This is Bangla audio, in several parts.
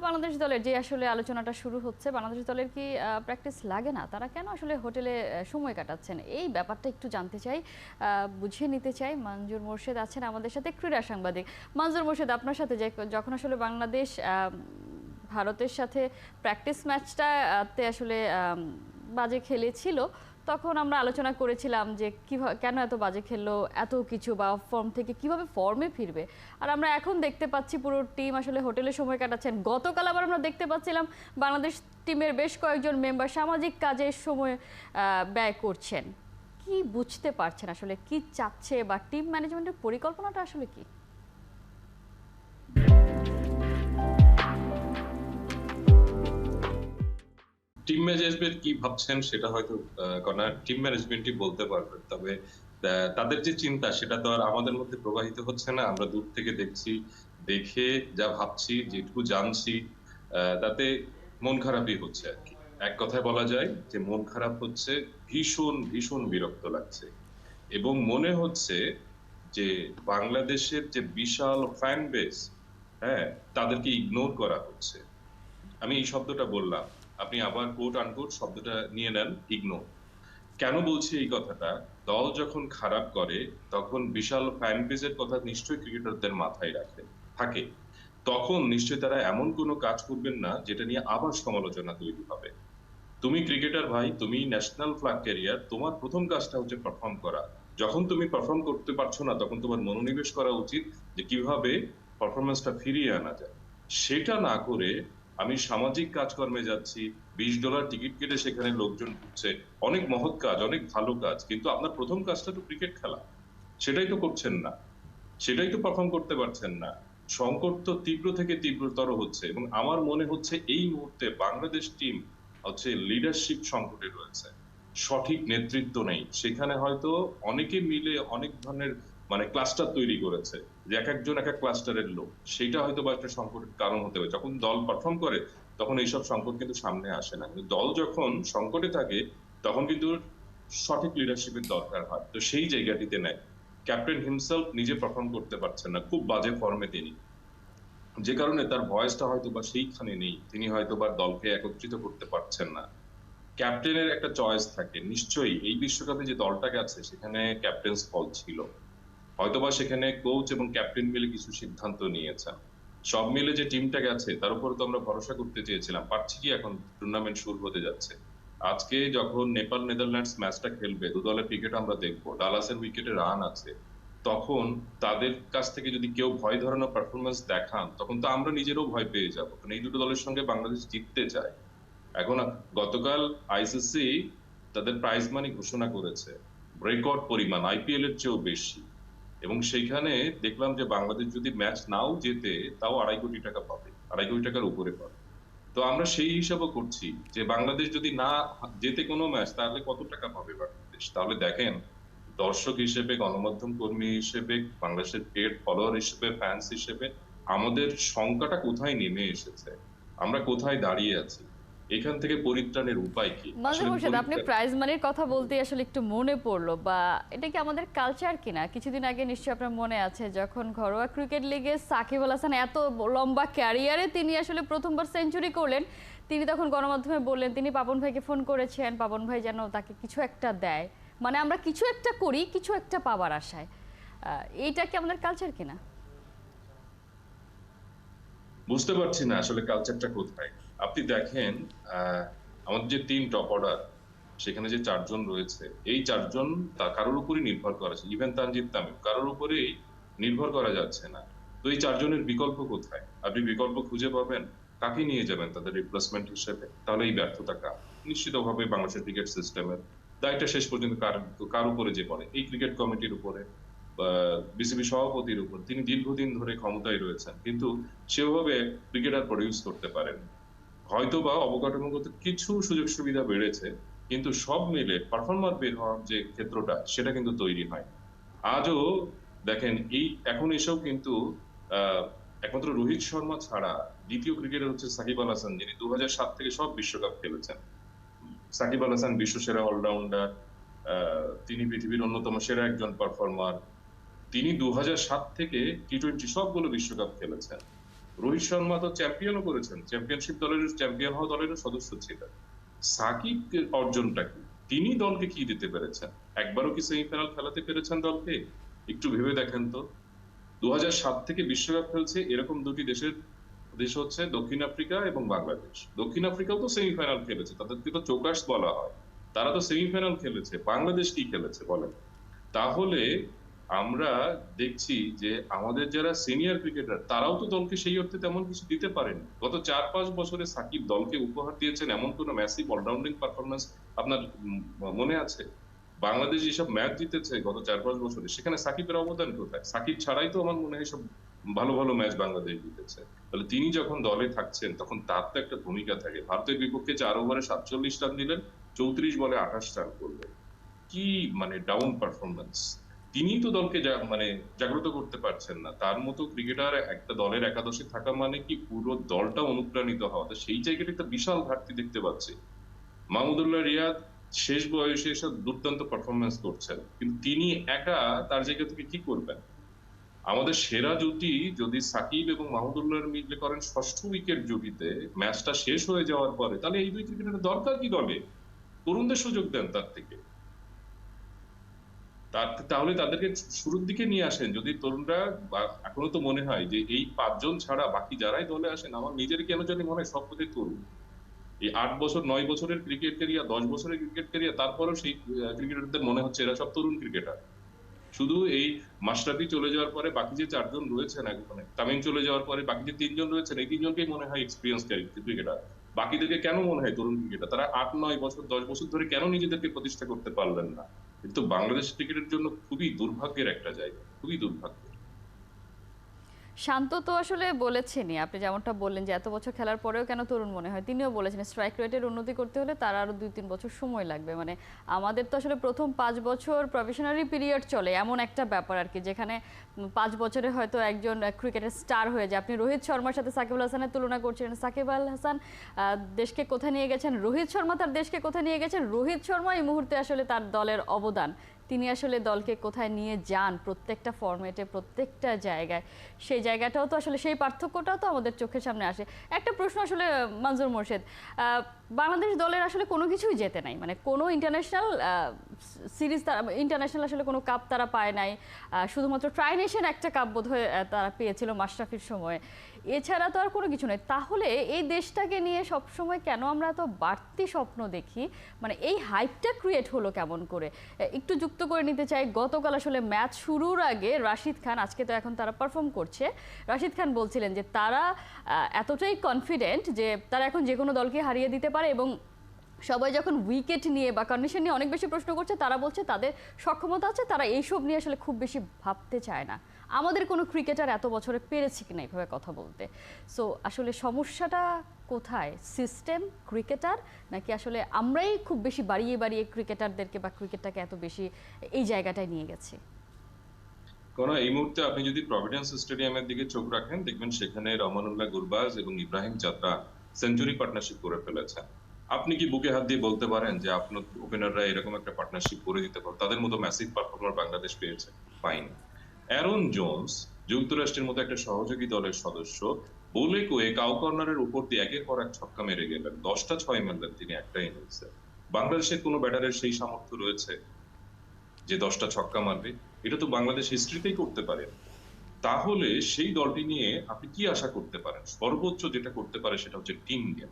বাংলাদেশ দলের যে আসলে আলোচনাটা শুরু হচ্ছে, বাংলাদেশ দলের কি প্র্যাকটিস লাগে না? তারা কেন আসলে হোটেলে সময় কাটাচ্ছেন? এই ব্যাপারটা একটু জানতে চাই, বুঝিয়ে নিতে চাই। মঞ্জুর মোর্শেদ আছেন আমাদের সাথে, ক্রীড়া সাংবাদিক। মঞ্জুর মোর্শেদ, আপনার সাথে যে যখন আসলে বাংলাদেশ ভারতের সাথে প্র্যাকটিস ম্যাচটাতে আসলে বাজে খেলেছিল, তখন আমরা আলোচনা করেছিলাম যে কিভাবে, কেন এত বাজে খেললো, এত কিছু, বা ফর্ম থেকে কিভাবে ফর্মে ফিরবে। আর আমরা এখন দেখতে পাচ্ছি পুরো টিম আসলে হোটেলে সময় কাটাচ্ছেন। গতকাল আবার আমরা দেখতে পাচ্ছিলাম বাংলাদেশ টিমের বেশ কয়েকজন মেম্বার সামাজিক কাজের সময় ব্যয় করছেন। কি বুঝতে পারছেন আসলে কি চাচ্ছে, বা টিম ম্যানেজমেন্টের পরিকল্পনাটা আসলে কি? টিম ম্যানেজমেন্ট কি ভাবছেন সেটা হয়তো টিম ম্যানেজমেন্টই বলতে পারবে। তবে তাদের যে চিন্তা সেটা তো আর আমাদের মধ্যে প্রবাহিত হচ্ছে না। আমরা দূর থেকে দেখছি, দেখে যা ভাবছি, যেটুকু জানছি, তাতে মন খারাপই হচ্ছে আর কি। এক কথায় বলা যায় যে মন খারাপ হচ্ছে, ভীষণ ভীষণ বিরক্ত লাগছে, এবং মনে হচ্ছে যে বাংলাদেশের যে বিশাল ফ্যান বেস, হ্যাঁ, তাদেরকে ইগনোর করা হচ্ছে। আমি এই শব্দটা বললাম, আপনি আবার কোট আনকোট শব্দটা নিয়ে নেন, ইগনোর। কেন বলছি এই কথাটা? দল যখন খারাপ করে তখন বিশাল ফ্যান বেজের কথা নিশ্চয়ই ক্রিকেটারদের মাথায় রাখে থাকে। তখন নিশ্চয়ই তারা এমন কোনো কাজ করবেন না যেটা নিয়ে আবার সমালোচনা তৈরি হবে। তুমি ক্রিকেটার ভাই, তুমি ন্যাশনাল ফ্ল্যাগ ক্যারিয়ার, তোমার প্রথম কাজটা হচ্ছে পারফর্ম করা। যখন তুমি পারফর্ম করতে পারছো না তখন তোমার মনোনিবেশ করা উচিত যে কিভাবে পারফরমেন্সটা ফিরিয়ে আনা যায়। সেটা না করে আমি সামাজিক কাজকর্মে যাচ্ছি, $20 টিকিট কেটে সেখানে লোকজন ঢুকছে, অনেক মহৎ কাজ, অনেক ভালো কাজ, কিন্তু আপনার প্রথম কাজটা তো ক্রিকেট খেলা, সেটাই তো করছেন না, সেটাই তো পারফর্ম করতে পারছেন না। সংকট তো তীব্র থেকে তীব্রতর হচ্ছে, এবং আমার মনে হচ্ছে এই মুহূর্তে বাংলাদেশ টিম হচ্ছে লিডারশিপ সংকটে রয়েছে। সঠিক নেতৃত্ব নেই সেখানে। হয়তো অনেকে মিলে অনেক ধরনের মানে ক্লাস্টার তৈরি করেছে, যে এক একজন এক এক ক্লাস্টারের লোক। সেটা হয়তো বা একটা সংকটের কারণ হতে পারে। যখন দল পারফর্ম করে তখন এইসব সংকট কিন্তু সামনে আসে না, কিন্তু দল যখন সংকটে থাকে তখন কিন্তু সঠিক লিডারশিপের দরকার হয়। তো সেই জায়গাটিতে নেয় ক্যাপ্টেন হিমসেলফ নিজে পারফর্ম করতে পারছেন না, খুব বাজে ফর্মে তিনি, যে কারণে তার ভয়েসটা হয়তো বা সেইখানে নেই, তিনি হয়তো বা দলকে একত্রিত করতে পারছেন না। ক্যাপ্টেনের একটা চয়েস থাকে নিশ্চয়ই, এই বিশ্বকাপে যে দলটা গেছে সেখানে ক্যাপ্টেন্স ফল ছিল, হয়তোবা সেখানে কোচ এবং ক্যাপ্টেন মিলে কিছু সিদ্ধান্ত নিয়েছেন। সব মিলে যে টিমটা গেছে তার উপর তো আমরা ভরসা করতে চেয়েছিলাম, পারছি কি? এখন টুর্নামেন্ট শুরু হতে যাচ্ছে। আজকে যখন নেপাল নেদারল্যান্ডস ম্যাচটা খেলবে, দু দলের ক্রিকেট আমরা দেখবো, ডালাসের উইকেটে রান আছে, তখন তাদের কাছ থেকে যদি কেউ ভয় ধরানোর পারফরমেন্স দেখান তখন তো আমরা নিজেরও ভয় পেয়ে যাবো, কারণ এই দুটো দলের সঙ্গে বাংলাদেশ জিততে চায়। এখন গতকাল আইসিসি তাদের প্রাইজ মানি ঘোষণা করেছে রেকর্ড পরিমাণ, আইপিএল এর চেয়েও বেশি, এবং সেইখানে দেখলাম যে বাংলাদেশ যদি ম্যাচ নাও জেতে তাও 2.5 কোটি টাকা পাবে, 2.5 কোটি টাকার উপরে পাবে। তো আমরা সেই হিসাবও করছি যে বাংলাদেশ যদি না জেতে কোনো ম্যাচ তাহলে কত টাকা পাবে বাংলাদেশ। তাহলে দেখেন, দর্শক হিসেবে, গণমাধ্যম কর্মী হিসেবে, বাংলাদেশের ক্রিকেট ফলোয়ার হিসেবে, ফ্যান্স হিসেবে আমাদের সংখ্যাটা কোথায় নেমে এসেছে, আমরা কোথায় দাঁড়িয়ে আছি, এখান থেকে পরিত্রাণের উপায় কি মঞ্জুর আসলে মোর্শেদ, আপনি প্রাইজ মানির কথা বলতে আসলে একটু মনে পড়লো, বা এটা কি আমাদের কালচার কিনা? কিছুদিন আগে নিশ্চয়ই আপনার মনে আছে, যখন ঘরোয়া ক্রিকেট লিগে সাকিব আল হাসান এত লম্বা ক্যারিয়ারে তিনি আসলে প্রথমবার সেঞ্চুরি করলেন, তিনি তখন গণমাধ্যমে বললেন তিনি পাপন ভাইকে ফোন করেছেন, পাপন ভাই যেন তাকে কিছু একটা দেয়, মানে আমরা কিছু একটা করি কিছু একটা পাওয়ার আশায়। এইটা কি আমাদের কালচার কিনা? বুঝতে পারছি না আসলে কালচারটা কোথায়। আপনি দেখেন, আমাদের যে 3 টপ অর্ডার, সেখানে যে 4 জন রয়েছে, এই 4 জন তা কারোর উপরই নির্ভর করা যায়, ইভেন তানজিদ তামিম কারোর উপরেই নির্ভর করা যাচ্ছে না। তো এই 4 জনের বিকল্প কোথায়? আপনি বিকল্প খুঁজে পাবেন? কাকে নিয়ে যাবেন তাদের রিপ্লেসমেন্ট হিসেবে? তাহলে এই ব্যর্থতা কার? নিশ্চিতভাবে বাংলাদেশের ক্রিকেট সিস্টেমের দায়টা শেষ পর্যন্ত কার উপরে যে পড়ে? এই ক্রিকেট কমিটির উপরে, বিসিবি সভাপতির উপর। তিনি দীর্ঘদিন ধরে ক্ষমতায় রয়েছেন, কিন্তু সেভাবে ক্রিকেটার প্রডিউস করতে পারেন। হয়তো বা অবকাঠামোগত কিছু সুযোগ সুবিধা বেড়েছে, কিন্তু সব মিলে পারফরমার বের হওয়ার যে ক্ষেত্রটা সেটা কিন্তু তৈরি হয়। আজও দেখেন, এই এখন এসেও কিন্তু আহ একমাত্র রোহিত শর্মা ছাড়া দ্বিতীয় ক্রিকেটার হচ্ছে সাকিব আল হাসান, যিনি 2007 থেকে সব বিশ্বকাপ খেলেছেন। সাকিব আল হাসান বিশ্বসেরা অলরাউন্ডার, তিনি পৃথিবীর অন্যতম সেরা একজন পারফর্মার। তিনি 2007 থেকে T20 সবগুলো বিশ্বকাপ খেলেছেন। রোহিত শর্মা তো চ্যাম্পিয়নও করেছেন, চ্যাম্পিয়নশিপ দলের চ্যাম্পিয়ন হওয়া দলেরও সদস্য ছিলেন। সাকিব অর্জনটা কি? তিনি দলকে কি দিতে পেরেছেন? একবারও কি সেমিফাইনাল খেলাতে পেরেছেন দলকে? একটু ভেবে দেখেন তো। 2007 থেকে বিশ্বকাপ খেলছে এরকম দুটি দেশ হচ্ছে দক্ষিণ আফ্রিকা এবং বাংলাদেশ। দক্ষিণ আফ্রিকাও তো সেমিফাইনাল খেলেছে, তাদেরকে তো চোকার্স বলা হয়, তারা তো সেমিফাইনাল খেলেছে। বাংলাদেশ কি খেলেছে বলেন? তাহলে আমরা দেখছি যে আমাদের যারা সিনিয়র ক্রিকেটার তারাও তো দলকে সেই অর্থে তেমন কিছু দিতে পারেনি। গত 4-5 বছরে সাকিব দলকে উপহার দিয়েছেন এমন কোন ম্যাসিভ অলরাউন্ডিং পারফরমেন্স আপনার মনে আছে? বাংলাদেশ যেসব ম্যাচ জিতেছে গত 4-5 বছরে, সেখানে সাকিবের অবদান কোথায়? সাকিব ছাড়াই তো আমার মনে হয় সব ভালো ভালো ম্যাচ বাংলাদেশ জিতেছে। তাহলে তিনি যখন দলে থাকছেন তখন তার তো একটা ভূমিকা থাকে। ভারতের বিপক্ষে 4 ওভারে 47 রান দিলেন, 34 বলে 28 রান করলেন। কি মানে ডাউন পারফরমেন্স! তিনিই তো দলকে মানে জাগ্রত করতে পারছেন না। তার মতো ক্রিকেটার একটা দলের একাদশে থাকা মানে কি পুরো দলটা অনুপ্রাণিত হওয়া, তো সেই জায়গাটা একটা বিশাল ঘাটতি দেখতে পাচ্ছি। মাহমুদুল্লাহ রিয়াদ শেষ বয়সে এসে দুর্দান্ত পারফরমেন্স করছেন, কিন্তু তিনি একা তার জায়গা থেকে কি করবেন? আমাদের সেরা জুটি যদি সাকিব এবং মাহমুদুল্লাহ মিলে করেন ষষ্ঠ উইকেট জুটিতে, ম্যাচটা শেষ হয়ে যাওয়ার পরে, তাহলে এই দুই ক্রিকেটারের দরকার কি দলে? তরুণদের সুযোগ দেন তার থেকে। তাহলে তাদেরকে শুরুর দিকে নিয়ে আসেন। যদি তরুণরা এখনো তো মনে হয় যে এই 5 জন ছাড়া বাকি যারাই দলে আসেন, আমার নিজের কেন জানি মনে হয় সব বোধহয় তরুণ। এই 8 বছর 9 বছরের ক্রিকেট ক্যারিয়ার, 10 বছরের ক্রিকেট ক্যারিয়ার, তারপরেও সেই ক্রিকেটারদের মনে হচ্ছে এরা সব তরুণ ক্রিকেটার। শুধু এই মাশরাফি চলে যাওয়ার পরে বাকি যে 4 জন রয়েছেন, মানে তামিম চলে যাওয়ার পরে বাকি যে 3 জন রয়েছেন, এই 3 জনকেই মনে হয় এক্সপিরিয়েন্স ক্রিকেটার। বাকিদেরকে কেন মনে হয় তরুণ ক্রিকেটার? তারা 8-9 বছর 10 বছর ধরে কেন নিজেদেরকে প্রতিষ্ঠা করতে পারলেন না? কিন্তু বাংলাদেশ ক্রিকেটের জন্য খুবই দুর্ভাগ্যের একটা জায়গা, খুবই দুর্ভাগ্য। শান্ত তো আসলে বলেছেনই, আপনি যেমনটা বললেন যে এত বছর খেলার পরেও কেন তরুণ মনে হয়, তিনিও বলেছেন স্ট্রাইক রেটের উন্নতি করতে হলে তার আরও 2-3 বছর সময় লাগবে। মানে আমাদের তো আসলে প্রথম 5 বছর প্রফেশনালি পিরিয়ড চলে, এমন একটা ব্যাপার আর কি, যেখানে 5 বছরে হয়তো একজন ক্রিকেটের স্টার হয়ে যায়। আপনি রোহিত শর্মার সাথে সাকিব আল হাসানের তুলনা করছিলেন। সাকিব আল হাসান দেশকে কোথায় নিয়ে গেছেন, রোহিত শর্মা তার দেশকে কোথায় নিয়ে গেছেন, রোহিত শর্মা এই মুহূর্তে আসলে তার দলের অবদান, তিনি আসলে দলকে কোথায় নিয়ে যান প্রত্যেকটা ফরম্যাটে, প্রত্যেকটা জায়গায়, সেই জায়গাটাও তো আসলে, সেই পার্থক্যটাও তো আমাদের চোখের সামনে আসে। একটা প্রশ্ন আসলে মনজুর মোর্শেদ, বাংলাদেশ দলের আসলে কোনো কিছুই জেতে নাই, মানে কোনো ইন্টারন্যাশনাল সিরিজ, ইন্টারন্যাশনাল আসলে কোনো কাপ তারা পায় নাই। শুধুমাত্র ট্রাই নেশন একটা কাপ বোধহয় তারা পেয়েছিল মাশরাফির সময়, এছাড়া তো আর কোনো কিছু নেই। তাহলে এই দেশটাকে নিয়ে সবসময় কেন আমরা এত বাড়তি স্বপ্ন দেখি, মানে এই হাইপটা ক্রিয়েট হলো কেমন করে? একটু যুক্ত করে নিতে চাই, গতকাল আসলে ম্যাচ শুরুর আগে রাশিদ খান, আজকে তো এখন তারা পারফর্ম করছে, রাশিদ খান বলছিলেন যে তারা এতটাই কনফিডেন্ট যে তারা এখন যে কোনো দলকে হারিয়ে দিতে পারে, এবং সবাই যখন উইকেট নিয়ে বা কন্ডিশন নিয়ে অনেক বেশি প্রশ্ন করছে, তারা বলছে তাদের সক্ষমতা আছে, তারা এইসব নিয়ে আসলে খুব বেশি ভাবতে চায় না। আমাদের কোনো ক্রিকেটার এত বছরে পেরেছে কিনা এইভাবে কথা বলতে। সো আসলে সমস্যাটা কোথায়, সিস্টেম, ক্রিকেটার, নাকি আসলে আমরাই খুব বেশি বাড়িয়ে বাড়িয়ে ক্রিকেটারদেরকে বা ক্রিকেটটাকে এত বেশি এই জায়গাটায় নিয়ে গেছি? কারণ এই মুহূর্তে আপনি যদি প্রভিডেন্স স্টেডিয়ামের দিকে চোখ রাখেন, দেখবেন সেখানে রহমানুল্লাহ গুরবাজ এবং ইব্রাহিম চাত্রা সেঞ্চুরি পার্টনারশিপ করে ফেলেছেন। আপনি কি বুকে হাত দিয়ে বলতে পারেন যে আপনার ওপেনাররা এরকম একটা পার্টনারশিপ করে দিতে পারে? তাদের মতো ম্যাসিভ পারফর্মার বাংলাদেশ পেয়েছে? পাইনি। অ্যারন জোন্স যুক্তরাষ্ট্রের মতো একটা সহযোগী দলের সদস্য বলে কয়ে কাউ কর্নারের উপর দিয়ে একের পর এক ছক্কা মেরে গেলেন, 10টা 6 মারলেন তিনি একটা ইনিংসে। বাংলাদেশের কোনো ব্যাটারের সেই সামর্থ্য রয়েছে যে 10টা ছক্কা মারবে? এটা তো বাংলাদেশ হিস্ট্রিতেই করতে পারে। তাহলে সেই দলটি নিয়ে আপনি কি আশা করতে পারেন? সর্বোচ্চ যেটা করতে পারে সেটা হচ্ছে টিম গেম।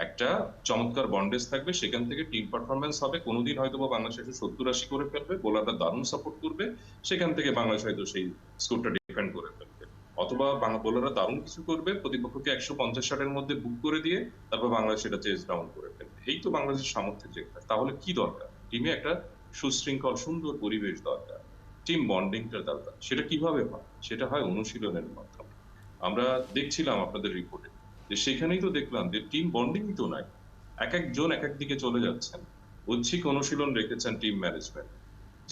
একটা চমৎকার বন্ডেজ থাকবে, সেখান থেকে টিম পারফরমেন্স হবে। কোনোদিন হয়তো বা বাংলাদেশ 70-80 করে ফেলবে, বোলাররা দারুণ সাপোর্ট করবে, সেখান থেকে বাংলাদেশ হয়তো সেই স্কোরটা ডিফেন্ড করে ফেলবে। অথবা বোলাররা দারুণ কিছু করবে, প্রতিপক্ষকে 150 রানের মধ্যে বুক করে দিয়ে তারপর বাংলাদেশ সেটা চেস ডাউন করে ফেলবে। এই তো বাংলাদেশের সামর্থ্যের জায়গা। তাহলে কি দরকার? টিমে একটা সুশৃঙ্খল সুন্দর পরিবেশ দরকার, টিম বন্ডিংটা দরকার। সেটা কিভাবে হয়? সেটা হয় অনুশীলনের মাধ্যমে। আমরা দেখছিলাম আপনাদের রিপোর্টে যে সেখানেই তো দেখলাম যে টিম বন্ডিংই তো নাই, এক একজন এক এক দিকে চলে যাচ্ছেন। ঐচ্ছিক অনুশীলন রেখেছেন টিম ম্যানেজমেন্ট,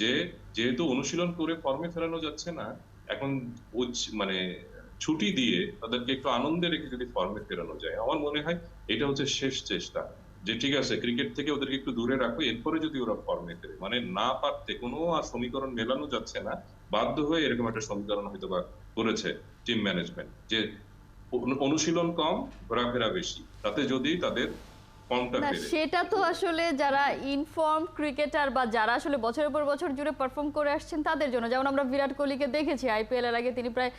যে যেহেতু অনুশীলন করে ফর্মে ফেরানো যাচ্ছে না, এখন মানে ছুটি দিয়ে তাদেরকে একটু আনন্দে রেখে যদি ফর্মে ফেরানো যায়, আমার মনে হয় এটা হচ্ছে শেষ চেষ্টা। যে ঠিক আছে, ক্রিকেট থেকে ওদেরকে একটু দূরে রাখো, এরপরে যদি ওরা ফর্মে ফেরে, মানে না পারতে কোনো আর সমীকরণ মেলানো যাচ্ছে না, বাধ্য হয়ে এরকম একটা সমীকরণ হয়তো বা করেছে টিম ম্যানেজমেন্ট, যে অনুশীলন কম, ঘোরাফেরা বেশি, তাতে যদি তাদের ফর্মটা না ফেরে। সেটা তো আসলে যারা ইনফর্ম ক্রিকেটার বা যারা আসলে বছরের পর বছর জুড়ে পারফর্ম করে আসছেন তাদের জন্য, যেমন আমরা বিরাট কোহলিকে দেখেছি আইপিএল এর আগে তিনি প্রায়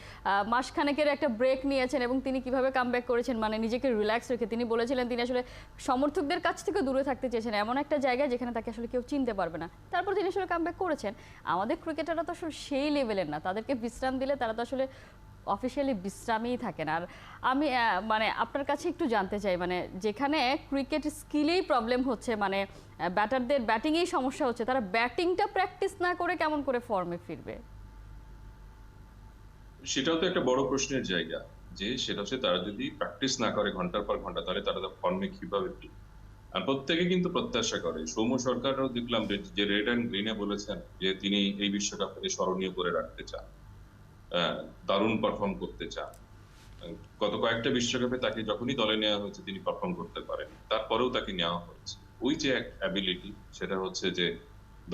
মাসখানেকের একটা ব্রেক নিয়েছেন এবং তিনি কিভাবে কামব্যাক করেছেন, মানে নিজেকে রিল্যাক্স রেখে। তিনি বলেছিলেন তিনি আসলে সমর্থকদের কাছ থেকে দূরে থাকতে চেয়েছেন, এমন একটা জায়গায় যেখানে তাকে আসলে কেউ চিনতে পারবে না। তারপর তিনি আসলে কামব্যাক করেছেন। আমাদের ক্রিকেটাররা তো আসলে সেই লেভেলের না, তাদেরকে বিশ্রাম দিলে তারা তো আসলে অফিসিয়ালি বিশ্রামই থাকেন। আর আমি মানে আপনার কাছে একটু জানতে চাই, মানে যেখানে ক্রিকেট স্কিলেই প্রবলেম হচ্ছে, মানে ব্যাটারদের ব্যাটিংয়েই সমস্যা হচ্ছে, তারা ব্যাটিংটা প্র্যাকটিস না করে কেমন করে ফর্মে ফিরবে? সেটাও তো একটা বড় প্রশ্নের জায়গা, যে সেটা হচ্ছে তারা যদি প্র্যাকটিস না করে ঘন্টার পর ঘন্টা, তাহলে তারা ফর্মে কিভাবে ফিরবে। আর প্রত্যেকে কিন্তু প্রত্যাশা করে, সৌম্য সরকারও দেখলাম যে রেড অ্যান্ড গ্রিনে বলেছেন যে তিনি এই বিশ্বকাপকে স্মরণীয় করে রাখতে চান, আহ, দারুণ পারফর্ম করতে চান। গত কয়েকটা বিশ্বকাপে তাকে যখনই দলে নেওয়া হয়েছে তিনি পারফর্ম করতে পারেন, তারপরেও তাকে নেওয়া হয়েছে। ওই যে এক অ্যাবিলিটি, সেটা হচ্ছে যে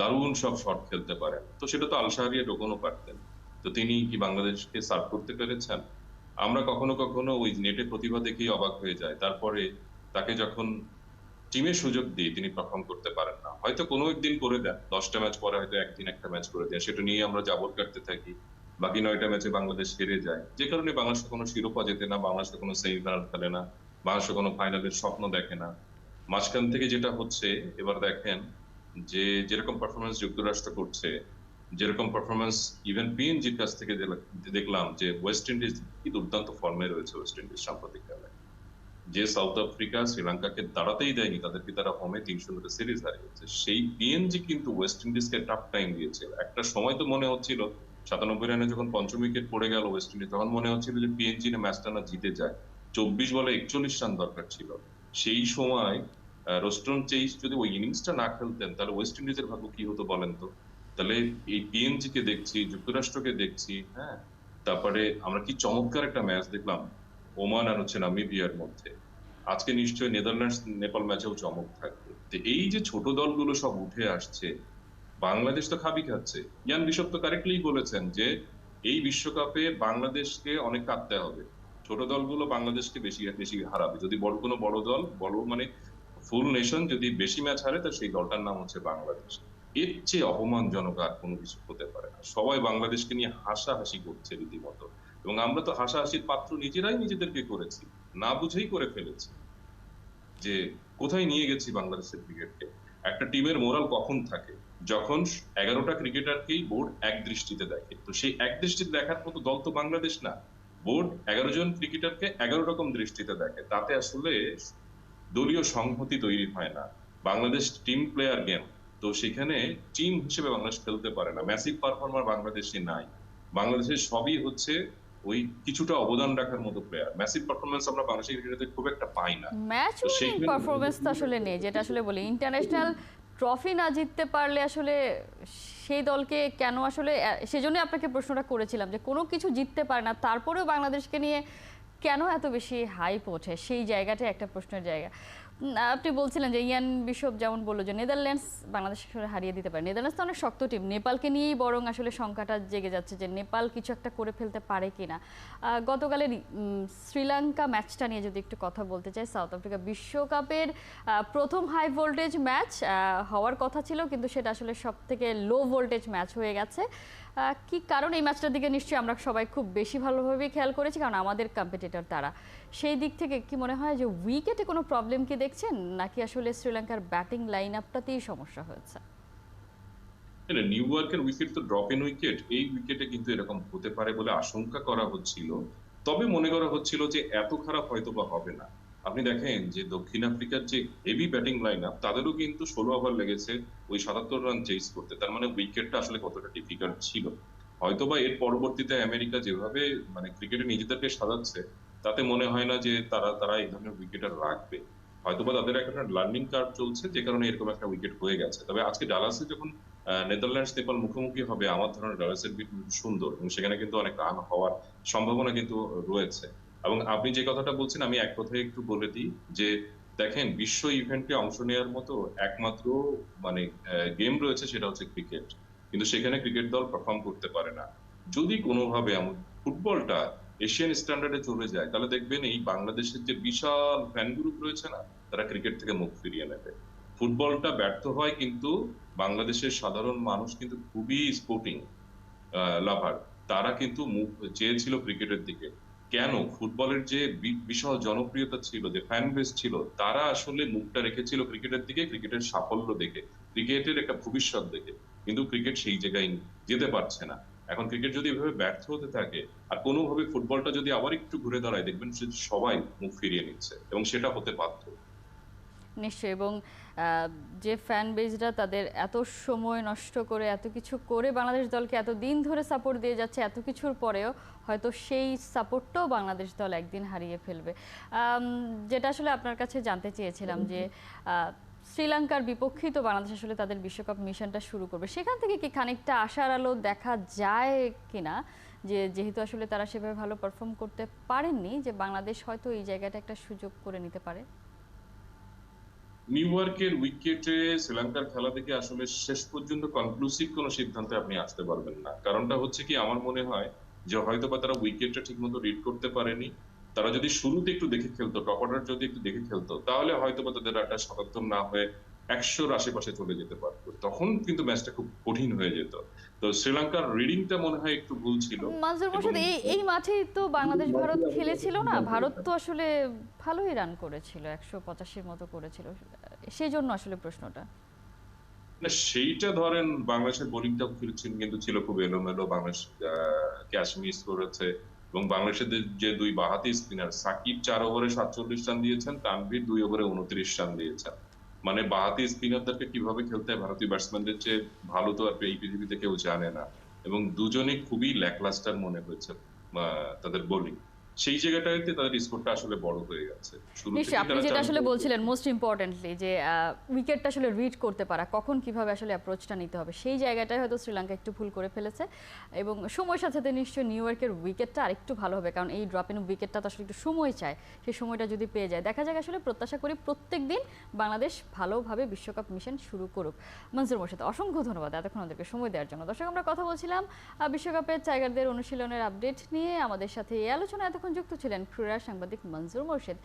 দারুণ সব শট খেলতে পারেন, তো সেটা তো আল শাহরিয়ার ঢোকানো পারতেন। তো তিনি কি বাংলাদেশকে সার্ভ করতে পেরেছেন? আমরা কখনো কখনো ওই নেটে প্রতিভা দেখেই অবাক হয়ে যায়, তারপরে তাকে যখন টিমের সুযোগ দিয়ে তিনি পারফর্ম করতে পারেন না। হয়তো কোনো একদিন করে দেন, 10টা ম্যাচ পরে হয়তো একদিন একটা ম্যাচ করে দেন, সেটা নিয়ে আমরা জাবর কাটতে থাকি। বাকি 9টা ম্যাচে বাংলাদেশ হেরে যায়, যে কারণে বাংলাদেশ কোনো শিরোপা জেতে না, বাংলাদেশ কোনো সেমিফাইনাল খেলে না, বাংলাদেশ কোনো ফাইনালের স্বপ্ন দেখে না। মাঝখান থেকে যেটা হচ্ছে, এবার দেখেন যে যেরকম পারফরমেন্স যুক্তরাষ্ট্র করছে, যেরকম পারফরমেন্স ইভেন পিএনজির কাছ থেকে দেখলাম, যে ওয়েস্ট ইন্ডিজ কি দুর্দান্ত ফর্মে রয়েছে ওয়েস্ট ইন্ডিজ সাম্প্রতিক কালে। যে সাউথ আফ্রিকা শ্রীলঙ্কাকে দাঁড়াতেই দেয়নি, তাদেরকে তারা হোমে 3-0 সিরিজ হারিয়েছে, সেই পিএনজি কিন্তু ওয়েস্ট ইন্ডিজকে টাফ টাইম দিয়েছে। একটা সময় তো মনে হচ্ছিল 97 রানে যখন পঞ্চম উইকেট পড়ে গেল ওয়েস্ট ইন্ডিজ, তখন মনে হচ্ছিল যে পিএনজি না ম্যাচটা না জিতে যায়। 24 বলে 41 রান দরকার ছিল সেই সময়। রোস্টন চেইস যদি ওই ইনিংসটা না খেলতেন, তাহলে ওয়েস্ট ইন্ডিজের ভাগ্য কি হতো বলেন তো। তাহলে এই পিএনজি কে দেখছি, যুক্তরাষ্ট্রকে দেখছি, হ্যাঁ। তারপরে আমরা কি চমৎকার একটা ম্যাচ দেখলাম ওমান আর হচ্ছে নামিবিয়ার মধ্যে। আজকে নিশ্চয়ই নেদারল্যান্ডস নেপাল ম্যাচেও চমক থাকবে। তো এই যে ছোট দলগুলো সব উঠে আসছে, বাংলাদেশ তো খাবি খাচ্ছে। ইয়ান বিশপ তো কারেক্টলি বলেছেন যে এই বিশ্বকাপে বাংলাদেশকে অনেক কাঁদতে হবে, ছোট দলগুলো বাংলাদেশকে বেশি বেশি হারাবে। যদি কোনো বড় দল, বড় মানে ফুল নেশন যদি বেশি ম্যাচ হারে, তা সেই দলটার নাম হচ্ছে বাংলাদেশ। এর চেয়ে অপমানজনক আর কোনো কিছু হতে পারে না। সবাই বাংলাদেশকে নিয়ে হাসাহাসি করছে রীতিমতো, এবং আমরা তো হাসাহাসির পাত্র নিজেরাই নিজেদেরকে করেছি, না বুঝেই করে ফেলেছি যে কোথায় নিয়ে গেছি বাংলাদেশের ক্রিকেটকে। একটা টিমের মোরাল কখন থাকে, যখন 11টা ক্রিকেটারকেই বোর্ড এক দৃষ্টিতে দেখে। তো সেই এক দৃষ্টিতে দেখার মতো দল তো বাংলাদেশ না। বোর্ড 11 জন ক্রিকেটারকে 11 রকম দৃষ্টিতে দেখে, তাতে আসলে দলীয় সংহতি তৈরি হয় না। বাংলাদেশ টিম প্লেয়ার গেম, তো সেখানে টিম হিসেবে বাংলাদেশ খেলতে পারে না। ম্যাসিভ পারফর্মার বাংলাদেশে নাই। বাংলাদেশের সবই হচ্ছে ওই কিছুটা অবদান রাখার মতো প্লেয়ার। ম্যাসিভ পারফরমেন্স আমরা বাংলাদেশের ক্রিকেটে খুব একটা পাই না। ম্যাচ তো উইনিং সেইখানে পারফরমেন্স তো আসলে নেই, যেটা আসলে বলি ইন্টারন্যাশনাল ট্রফি না জিততে পারলে আসলে সেই দলকে কেন আসলে, সেজন্য আপনাকে প্রশ্নটা করেছিলাম যে কোনো কিছু জিততে পারে না তারপরেও বাংলাদেশকে নিয়ে কেন এত বেশি হাইপ ওঠে, সেই জায়গাটা একটা প্রশ্নের জায়গা। আপনি বলছিলেন যে ইয়ান বিশপ যেমন বললো যে নেদারল্যান্ডস বাংলাদেশকে আসলে হারিয়ে দিতে পারে। নেদারল্যান্ডস তো অনেক শক্ত টিম, নেপালকে নিয়েই বরং আসলে শঙ্কাটা জেগে যাচ্ছে যে নেপাল কিছু একটা করে ফেলতে পারে কিনা। গতকালের শ্রীলঙ্কা ম্যাচটা নিয়ে যদি একটু কথা বলতে চাই, সাউথ আফ্রিকা বিশ্বকাপের প্রথম হাই ভোল্টেজ ম্যাচ হওয়ার কথা ছিল, কিন্তু সেটা আসলে সব থেকে লো ভোল্টেজ ম্যাচ হয়ে গেছে। কি কারণ, এই ম্যাচটার দিকে নিশ্চয়ই আমরা সবাই খুব বেশি ভালোভাবে খেয়াল করেছি, কারণ আমাদের কম্পিটিটর তারা। সেই দিক থেকে কি মনে হয় যে উইকেটে কোনো প্রবলেম কি দেখছেন, নাকি আসলে শ্রীলঙ্কার ব্যাটিং লাইন আপটাতেই সমস্যা হয়েছে? নিউ ইয়র্কের উইকেট তো ড্রপ ইন উইকেট, এই উইকেটে কিন্তু এরকম হতে পারে বলে আশঙ্কা করা হচ্ছিল। তবে মনে করা হচ্ছিল যে এত খারাপ হয়তো বা হবে না। আপনি দেখেন যে দক্ষিণ আফ্রিকার যে হেভি ব্যাটিং লাইন আপ, তাদেরও কিন্তু 16 ওভার লেগেছে ওই 77 রান চেস করতে। তার মানে উইকেটটা আসলে কতটা ডিফিকাল্ট ছিল। হয়তোবা এর পরবর্তীতে আমেরিকা যেভাবে মানে ক্রিকেটে নিজেদেরকে সাজাচ্ছে, তাতে মনে হয় না যে তারা তারা এই ধরনের উইকেটার রাখবে। হয়তোবা তাদের একটা লার্নিং কার্ভ চলছে, যে কারণে এরকম একটা উইকেট হয়ে গেছে। তবে আজকে ডালাসে যখন নেদারল্যান্ডস নেপাল মুখোমুখি হবে, আমার ধারণা ডালাসের পিচ সুন্দর, এবং সেখানে কিন্তু অনেক রান হওয়ার সম্ভাবনা কিন্তু রয়েছে। এবং আপনি যে কথাটা বলছেন, আমি এক কথায় একটু বলে দিই যে দেখেন, বিশ্ব ইভেন্টে অংশ নেওয়ার মতো একমাত্র মানে গেম রয়েছে, সেটা হচ্ছে ক্রিকেট। কিন্তু সেখানে ক্রিকেট দল পারফর্ম করতে পারে না। যদি কোনোভাবে ফুটবলটা এশিয়ান স্ট্যান্ডার্ডে চলে যায়, তাহলে দেখবেন এই বাংলাদেশের যে বিশাল ফ্যান গ্রুপ রয়েছে না, তারা ক্রিকেট থেকে মুখ ফিরিয়ে নেবে। ফুটবলটা ব্যর্থ হয়, কিন্তু বাংলাদেশের সাধারণ মানুষ কিন্তু খুবই স্পোর্টিং লাভার। তারা কিন্তু মুখ চেয়েছিল ক্রিকেটের দিকে। কেন? ফুটবলের যে বিশাল জনপ্রিয়তা ছিল, যে ফ্যান বেস ছিল, তারা আসলে মুখটা রেখেছিল ক্রিকেটের দিকে, ক্রিকেটের সাফল্য দেখে, ক্রিকেটের একটা ভবিষ্যৎ দেখে। কিন্তু ক্রিকেট সেই জায়গায় যেতে পারছে না। এখন ক্রিকেট যদি এভাবে ব্যর্থ হতে থাকে, আর কোনোভাবে ফুটবলটা যদি আবার একটু ঘুরে দাঁড়ায়, দেখবেন যে সবাই মুখ ফিরিয়ে নিচ্ছে, এবং সেটা হতে বাধ্য। নিশ্চয়ই। এবং যে ফ্যান বেজরা তাদের এত সময় নষ্ট করে এত কিছু করে বাংলাদেশ দলকে এত দিন ধরে সাপোর্ট দিয়ে যাচ্ছে, এত কিছুর পরেও হয়তো সেই সাপোর্টটাও বাংলাদেশ দল একদিন হারিয়ে ফেলবে। যেটা আসলে আপনার কাছে জানতে চেয়েছিলাম যে শ্রীলঙ্কার বিপক্ষেই তো বাংলাদেশ আসলে তাদের বিশ্বকাপ মিশনটা শুরু করবে, সেখান থেকে কি খানিকটা আশার আলো দেখা যায় কিনা, যে যেহেতু আসলে তারা সেভাবে ভালো পারফর্ম করতে পারেননি, যে বাংলাদেশ হয়তো এই জায়গাটা একটা সুযোগ করে নিতে পারে? নিউ ইয়র্কের উইকেটে শ্রীলঙ্কার খেলা থেকে আসলে শেষ পর্যন্ত কনক্লুসিভ কোনো সিদ্ধান্তে আপনি আসতে পারবেন না। কারণটা হচ্ছে কি, আমার মনে হয় যে হয়তোবা তারা উইকেটটা ঠিক মতো রিড করতে পারেনি। তারা যদি শুরুতে একটু দেখে খেলতো, টপ অর্ডার যদি একটু দেখে খেলতো, তাহলে হয়তোবা তাদের একটা ৭৭ না হয়ে ১০০-র আশেপাশে চলে যেতে পারতো। তখন কিন্তু ম্যাচটা খুব কঠিন হয়ে যেত। তো শ্রীলঙ্কার রিডিংটা মনে হয় একটু ভুল ছিল। মাজহার এবং মোর্শেদ, এই এই মাঠেই তো বাংলাদেশ ভারত খেলেছিল না? ভারত তো আসলে ভালোই রান করেছিল, ১৮৫-র মতো করেছিল। সেই জন্য আসলে প্রশ্নটা। না, সেইটা ধরেন বাংলাদেশের বোলিংটাও কিন্তু ছিল খুব এলোমেলো। বাংলাদেশ ক্যাচ মিস করেছে, এবং বাংলাদেশের যে দুই বাঁহাতি স্পিনার, সাকিব ৪ ওভারে ৪৭ রান দিয়েছেন, তানভীর ২ ওভারে ২৯ রান দিয়েছেন। মানে বাঁহাতি স্পিনারদেরকে কিভাবে খেলতে হয় ভারতীয় ব্যাটসম্যানদের চেয়ে ভালো তো আর এই পৃথিবীতে কেউ জানে না। এবং দুজনেই খুবই ল্যাকলাস্টার মনে হয়েছে তাদের বোলিং। সেই জায়গাটাতে তাদের স্কোরটা আসলে বড় হয়ে গেছে। শুরু নিশ্চয়ই, থেকেই আপনি তারা যেটা চার আসলে উইকেট বলছিলেন মোস্ট ইম্পর্টেন্টলি, যে উইকেটটা আসলে রিড করতে পারা, কখন কিভাবে আসলে অ্যাপ্রোচটা নিতে হবে, সেই জায়গাটায় হয়তো শ্রীলঙ্কা একটু ভুল করে ফেলেছে। এবং সময়ের সাথে সাথে নিশ্চয়ই নিউ ইয়র্কের উইকেটটা আরেকটু ভালো হবে, কারণ এই ড্রপ ইন উইকেটটা তো আসলে একটু সময় চায়। সেই সময়টা যদি পেয়ে যায়, দেখা যাক। আসলে প্রত্যাশা করি প্রত্যেক দিন বাংলাদেশ ভালোভাবে বিশ্বকাপ মিশন শুরু করুক। মনজুর মোর্শেদ, অসংখ্য ধন্যবাদ এতক্ষণ আমাদেরকে সময় দেওয়ার জন্য। দর্শক, আমরা কথা বলছিলাম বিশ্বকাপের টাইগারদের অনুশীলনের আপডেট নিয়ে। আমাদের সাথে এই আলোচনায় এতক্ষণ যুক্ত ছিলেন ক্রীড়া সাংবাদিক মনজুর মোর্শেদ।